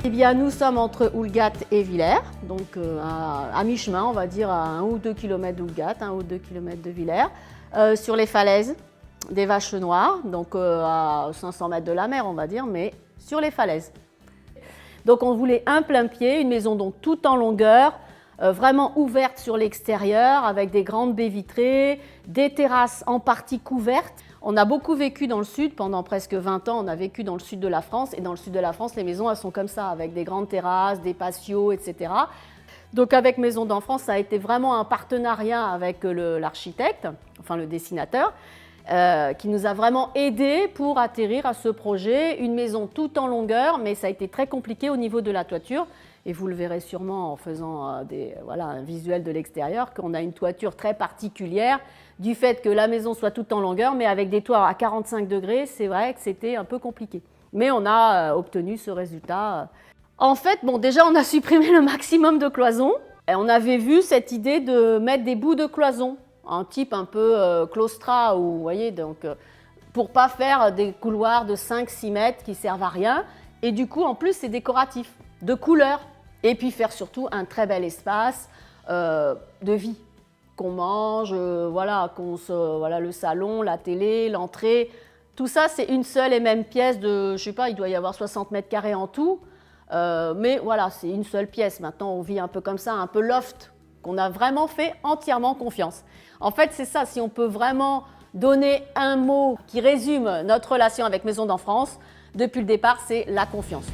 Eh bien, nous sommes entre Houlgate et Villers, donc à mi-chemin, on va dire à 1 ou 2 km d'Houlgate, 1 ou 2 km de Villers, sur les falaises des Vaches Noires, donc à 500 mètres de la mer, on va dire, mais sur les falaises. Donc on voulait un plein pied, une maison donc tout en longueur, vraiment ouverte sur l'extérieur, avec des grandes baies vitrées, des terrasses en partie couvertes. On a beaucoup vécu dans le sud, pendant presque 20 ans, on a vécu dans le sud de la France. Et dans le sud de la France, les maisons, elles sont comme ça, avec des grandes terrasses, des patios, etc. Donc avec Maisons d'Enfance, ça a été vraiment un partenariat avec l'architecte, enfin le dessinateur, qui nous a vraiment aidés pour atterrir à ce projet. Une maison tout en longueur, mais ça a été très compliqué au niveau de la toiture. Et vous le verrez sûrement en faisant un visuel de l'extérieur, qu'on a une toiture très particulière du fait que la maison soit toute en longueur, mais avec des toits à 45 degrés, c'est vrai que c'était un peu compliqué. Mais on a obtenu ce résultat. En fait, déjà, on a supprimé le maximum de cloisons. Et on avait vu cette idée de mettre des bouts de cloison, un type un peu claustra, ou, vous voyez, donc, pour ne pas faire des couloirs de 5-6 mètres qui ne servent à rien. Et du coup, en plus, c'est décoratif, de couleurs. Et puis faire surtout un très bel espace de vie. Qu'on mange, le salon, la télé, l'entrée. Tout ça, c'est une seule et même pièce de, je sais pas, il doit y avoir 60 mètres carrés en tout. Mais voilà, c'est une seule pièce. Maintenant, on vit un peu comme ça, un peu loft, qu'on a vraiment fait entièrement confiance. En fait, c'est ça, si on peut vraiment donner un mot qui résume notre relation avec Maisons d'Enfance, depuis le départ, c'est la confiance.